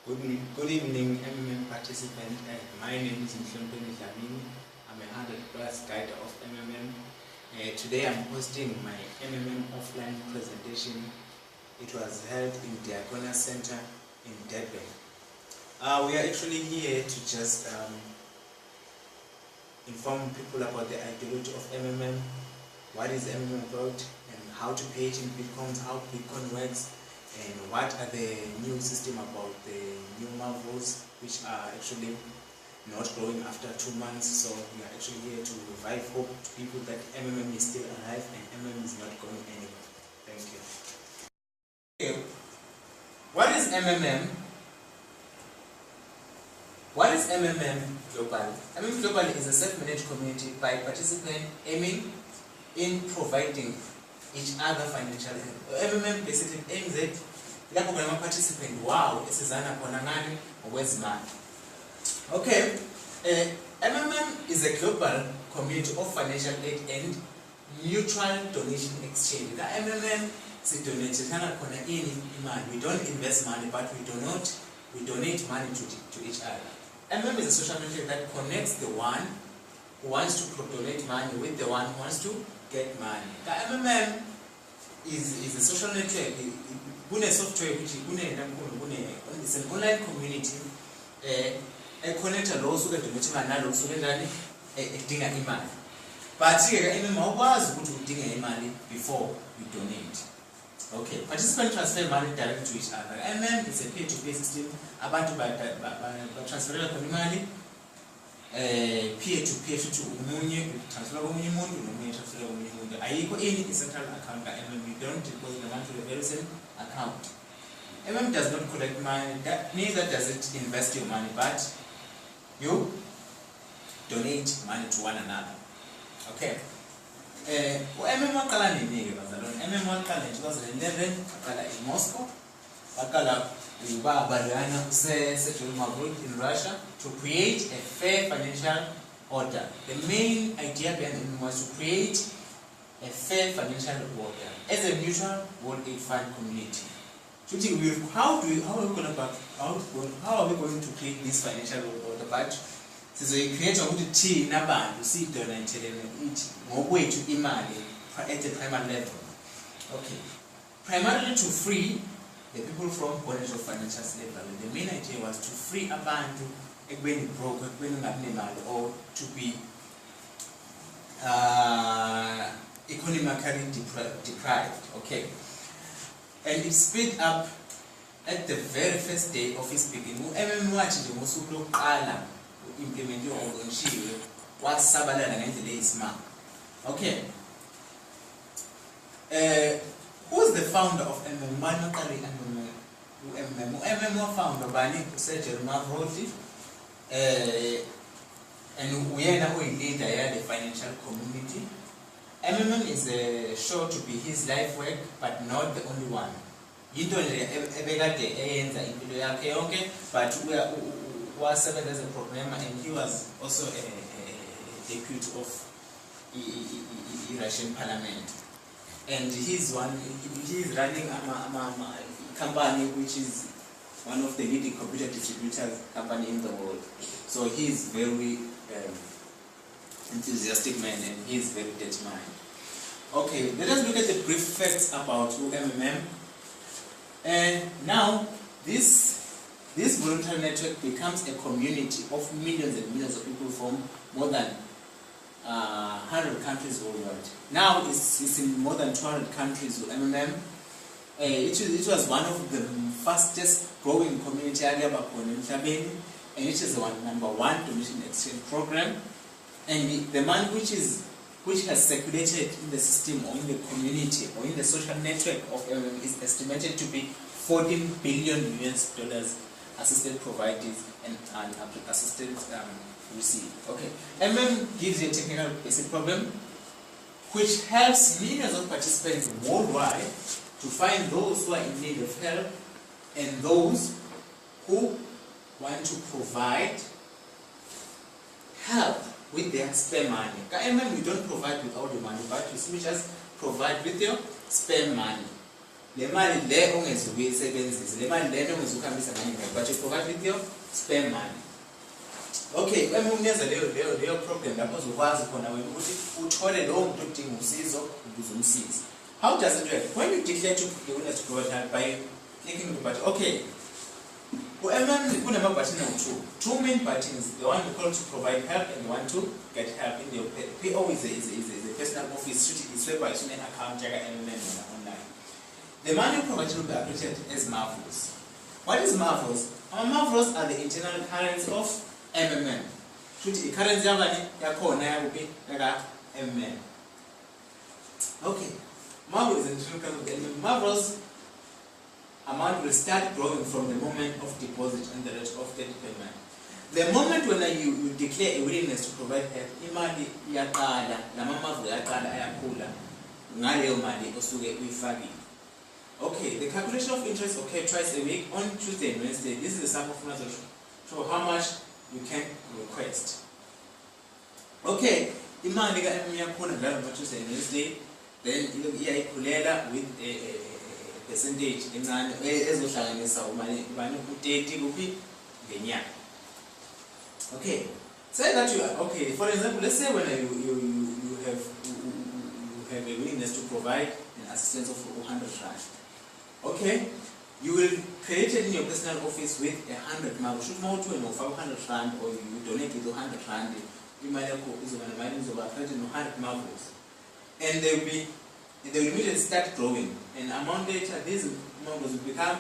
Good evening, MMM participant. My name is Mhlonipheni Dlamini. I'm a 100+ guide of MMM. Today I'm hosting my MMM offline presentation. It was held in DIAKONIA Centre in Durban. We are actually here to just inform people about the ideology of MMM, what is MMM about, and how to pay it in Bitcoins, how Bitcoin works, and what are the new system about the new marvels which are actually not growing after 2 months. So we are actually here to revive hope to people that MMM is still alive and MMM is not going anywhere. Thank you. Okay. What is MMM? What is MMM Global? MMM Global is a self-managed community by participants aiming in providing each other financial help. MMM basically aims at lapho khona ama-participant wow esizana khona ngani ngokwezimali. Okay, MMM is a global community of financial aid and mutual donation exchange. The MMM si-donate khona ini imali. We don't invest money, but we donate money to each other. MMM is a social network that connects the one who wants to donate money with the one who wants to get money. The MMM is a social network. It's software which it's an online community. A connector laws who get donate money, laws who get dinga imali. But MMM was good to dinga imali before we donate. Okay, participants transfer money directly to each other. MMM is a peer-to-peer system. Abantu transfer money. Peer-to-peer to umunye transfer komunye umuntu nomunye transfer komunye umuntu. Ayikho any central account ka MMM. You don't deposit the money to the very same account. MMM does not collect money. Neither does it invest your money, but you donate money to one another. Okay. MMM waqala nini ke bazalwane? MMM waqala in 2011 waqala in Moscow. Waqala Bariana Global.World in Russia to create a fair financial order. The main idea behind it was to create a fair financial order as a mutual world aid fund community. How are we going to create this financial order? But so we create a team to see donated to imali at the primary level. Okay. Primarily to free the people from bondage of financial slavery. The main idea was to free abantu ekubeni broke, ekubeni ungabinemali, or to be economically deprived. Okay. And it speed up at the very first day of its beginning. MMM wathi nje ngosuku lokuqala implement yongishiwe wasabalala ngendlela eyisimanga. Okay. Who's the founder of MMM? MMM founder bani Mhlonipheni Dlamini, and we are now a leader here, the financial community. MMM is sure to be his life work, but not the only one. But we are serving as a programmer, and he was also a deputy of the Russian parliament. And he's running a company which is one of the leading computer distributors company in the world. So he's very enthusiastic man, and he's very determined. Okay, let us look at the brief facts about MMM. And now this voluntary network becomes a community of millions and millions of people from more than 100 countries worldwide. Now it's in more than 200 countries with MMM. It was one of the fastest growing community in Durban, and it is the number one donation exchange program. And the money which has circulated in the system or in the community or in the social network of MMM is estimated to be $14 billion assisted providers and assistance received. Okay, MMM gives you a technical basic problem which helps millions of participants worldwide to find those who are in need of help and those who want to provide help with their spare money. MMM, you don't provide with all your money, but you just provide with your spare money. le mali le ongezukuyisebenzisa, le mali le ongezukuhambisa ngayimali, but you provide with your spare money. Okay, unikeza leyo program lapho uzokwazi khona wena ukuthi uthole lowo muntu odinga usizo ukuze umsize. How does it work? When you declare to provide help by clicking the button, okay. Two main buttons. The one you call to provide help and the one to get help in the PO is a personal office. It's where by student account online. The money provided will be appreciated as marvels. What is marvels? Marvels are the internal currency of MMM. The currency will be MMM. Okay. Marvels is the internal currency of MMM. Marvels amount will start growing from the moment of deposit and the rate of debt payment. The moment when you declare a willingness to provide help, imali yaqala, lamamavu yaqala ayakhula, ngaleyo mali osuke uyifakile. Okay, the calculation of interest occurs twice a week on Tuesday and Wednesday. This is the sample formula to show how much you can request. Okay, imali ka yakhona ngalo Tuesday and Wednesday, then iyayikhulela with a percentage encane ezohlanganisa umali bani ku-30 kuphi ngenyanga. Okay, say that you are okay. For example, let's say when you have a willingness to provide an assistance of 100 rand. Okay, you will create it in your personal office with 100 mark. Should more to 500 rand or you donate with 100 rand. You might have created 100 marbles, and they will immediately start growing. And amount later, these marbles will become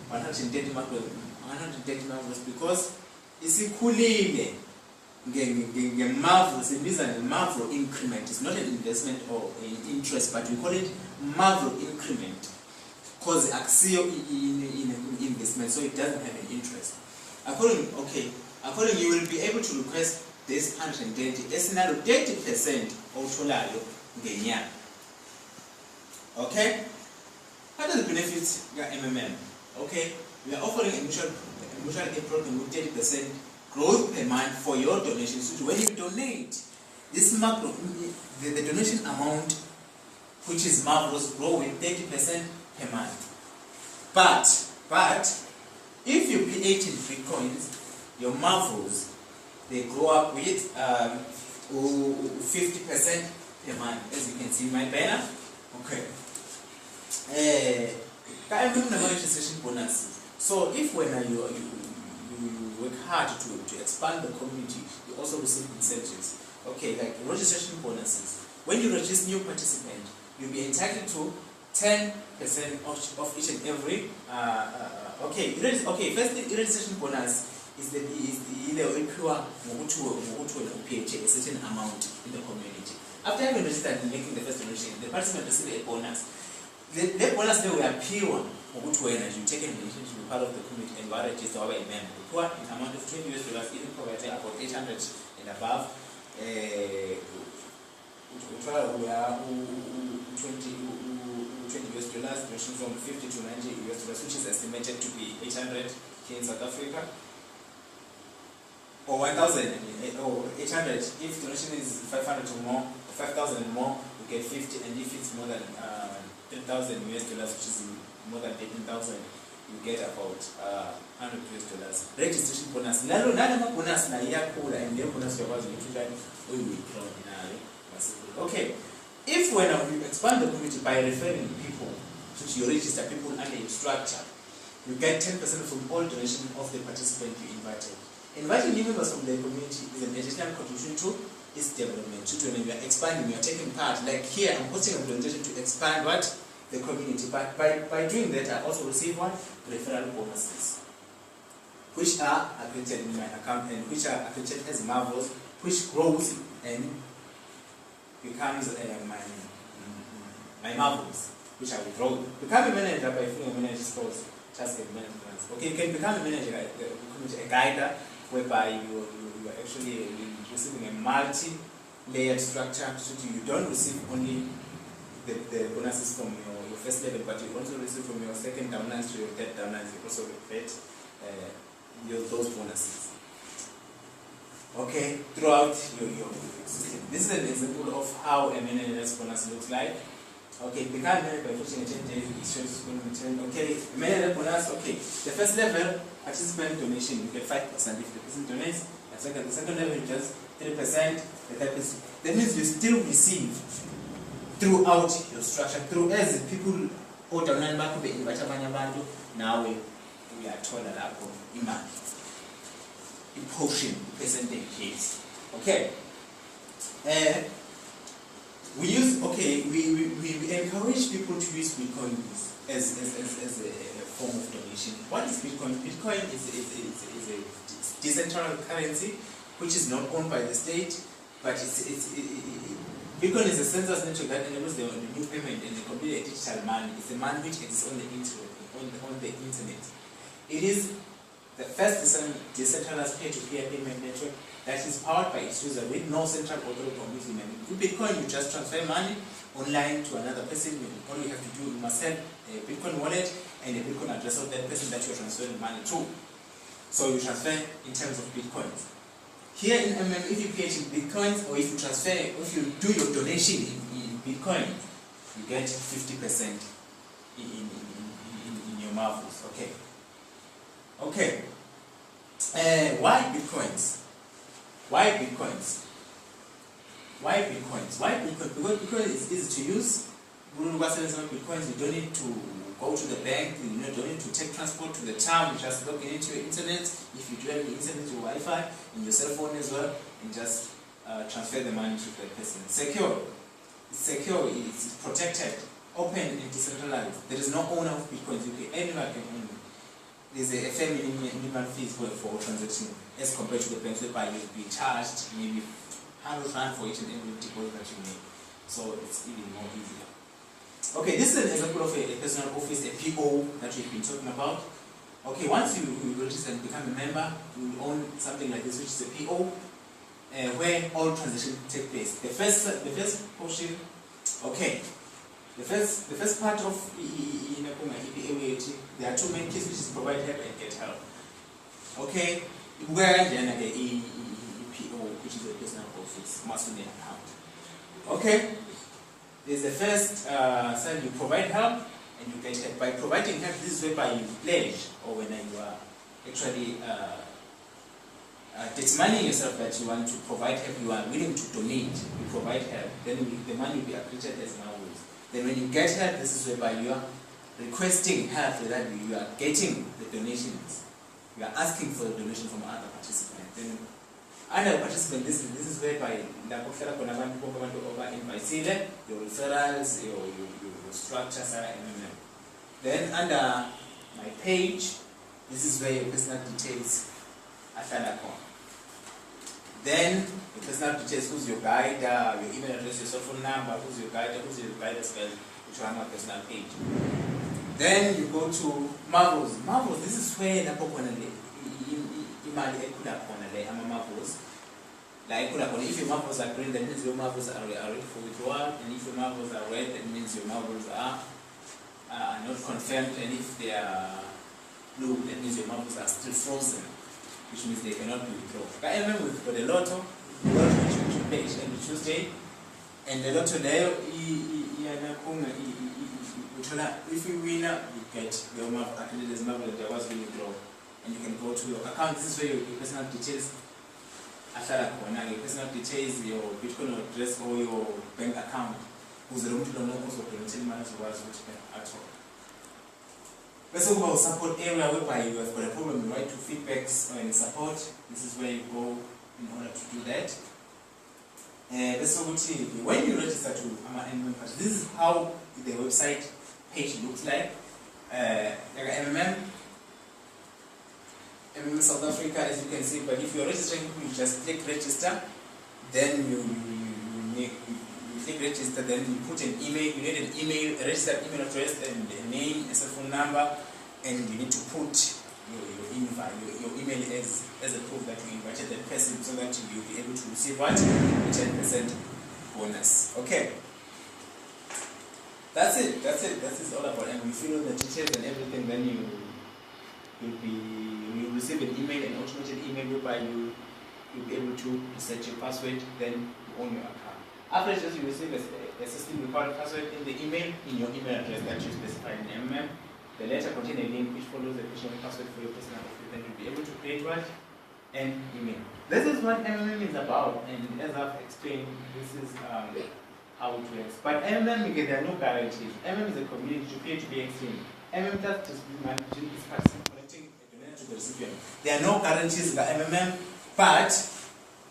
130 marbles because isikhulile nge-marvel, sibiza nge-marvel increment. It's not an investment or an interest, but we call it marvel increment because akusiyo in investment, so it doesn't have an interest. According you will be able to request this 130 esinalo 30% otholayo ngenyanga. Okay? What are the benefits of MMM? Okay, we are offering a mutual aid program with 30% growth per month for your donations. So when you donate, this the donation amount, which is marvelous, grow with 30% per month. But if you pay 18 free coins, your marvels they grow up with 50% per month, as you can see in my banner. Okay. Registration bonuses. So if when you work hard to expand the community, you also receive incentives. Okay, like registration bonuses. When you register new participant, you'll be entitled to 10% of each and every. Firstly, registration bonus is the pure pay a certain amount in the community. After having registered and making the first donation, the participant receives a bonus. The bonus they were pure as you take an initiative to be part of the community and register our member. Pure in amount of $20, even provided about 800 and above. We are $20 donation from 50 to $90, which is estimated to be 800 here in South Africa. Or 1,000 or 800. If donation is 500 or more, 5,000 or more, you get 50, and if it's more than $10,000, which is more than 18,000, you get about $100. Registration bonus. Nalo bonus na iyakula, and the bonus yakwazi ukuthi we withdraw in. Okay. If when you expand the community by referring people, so you register people under your structure, you get 10% from all donation of the participant you invited. Inviting new members from the community is an additional contribution to its development. When you are expanding, you are taking part. Like here, I'm posting a presentation to expand the community. But by doing that, I also receive referral bonuses, which are accredited in my account and which are accredited as marvels, which grows and becomes my marvels, which I will grow. Become a manager by filling a manager's course, just a manager. Okay, you can become a manager, a guider, whereby you are actually receiving a multi-layered structure, so you don't receive only the bonuses from your first level, but you also receive from your second downlines to your third downlines. You also get those bonuses. Okay, throughout your system. This is an example of how a manager's bonus looks like. Okay, become member by pushing a 10 days, it shows when we turn. Okay, many bonus. Okay, the first level, participant donation, you get 5% if the person donates. The second level, you just 3%. The third person, that means you still receive throughout your structure, through as people order number could be in Bachabanyabandu, now we are told that image, in portion, percentage. Okay. We encourage people to use Bitcoin as a form of donation. What is Bitcoin? Bitcoin is a decentralized currency which is not owned by the state, but Bitcoin is a census network that enables the new payment and the complete digital money. It's a money which exists on the internet. It is the first decentralized peer-to-peer payment network that is powered by its user with no central authority or middleman. With Bitcoin, you just transfer money online to another person. All you have to do, you must have a Bitcoin wallet and a Bitcoin address of that person that you're transferring money to. So you transfer in terms of Bitcoins. Here in if you pay it in Bitcoins, or if you transfer, if you do your donation in Bitcoin, you get 50% in your marbles. Okay. Okay. Why Bitcoins? Why Bitcoins? Why Bitcoins? Why Bitcoin? Because Bitcoin is easy to use. Bitcoins, you don't need to go to the bank, you don't need to take transport to the town, you just log into your internet. If you do have the internet, your Wi-Fi, in your cell phone as well, and just transfer the money to the person. Secure. It's secure, it's protected, open and decentralized. There is no owner of Bitcoins. Anyone can own it. There's a fair minimum fees for transaction as compared to the banks whereby you'll be charged maybe 100 rand for each and every deposit that you make. So it's even more easier. Okay, this is an example of a personal office, a PO that we've been talking about. Okay, once you register and become a member, you will own something like this, which is a PO, where all transactions take place. The first portion, okay. The first part of EPA, there are two main keys, which is provide help and get help. Okay, where then the EPO, which is a personal office, must be an account. Okay, there's the first side, you provide help and you get help. By providing help, this is whereby you pledge, or when you are actually determining yourself that you want to provide help, you are willing to donate, you provide help, then the money will be accredited as now. Then when you get help, this is whereby you are requesting help, so that you are getting the donations. You are asking for the donation from other participants. Then other participants, this is whereby your referrals, your structures are MMM. Then under my page, this is where your personal details are found. Then the personal details, who's your guide, your email address, your cell phone number, who's your guide as well, which are on my personal page. Then you go to Marvels. Marvels, this is where the Marvels. Like if your marbles are green, that means your marbles are ready for withdrawal, and if your marbles are red, that means your marbles are not confirmed, and if they are blue, that means your marbles are still frozen, which means they cannot be withdrawn. I remember we've got a lotto, which you pay each every Tuesday, and the lotto there, if you win, you get your marble, actually there's marble that there was being withdrawn, and you can go to your account. This is where your personal details, your personal details, your Bitcoin address, or your bank account, who's the room to know also donating money to us, which at all. Let's talk about support area, whereby you have got a problem, you write to feedbacks and support. This is where you go in order to do that. Let's talk about when you register to MMM, this is how the website page looks like. MMM South Africa, as you can see, but if you're registering, you just click register, then you click register, then you put an email, you need an email, a registered email address, and a name, a cell phone number, and you need to put your email as a proof that you invited that person, so that you'll be able to receive what? A 10% bonus. Okay. That's it. That is all about it. And we fill in the details and everything, then you'll receive an email, an automated email, whereby you'll be able to set your password, then you own your account. After this, you receive a a system required password in the email in your email address that you specified in MMM. The letter contains a link which follows the official password for your personal office, and you'll be able to create what? An email. This is what MMM is about, and as I've explained, this is how it works. But MMM, again, there are no guarantees. MMM is a community to peer to be extreme. MMM just managing is collecting a donation to the recipient. There are no guarantees in the MMM, but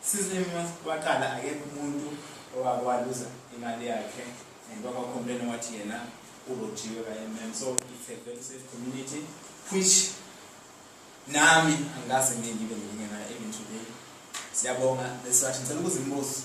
since MMM wakala again umuntu owaluza imali yakhe and wakacomplain wathi yena ulojiwe ka MMM, so it's a very safe community which nami angase ngibe ngingena even today. Siyabonga lesizathu ngicela ukuzimbuza.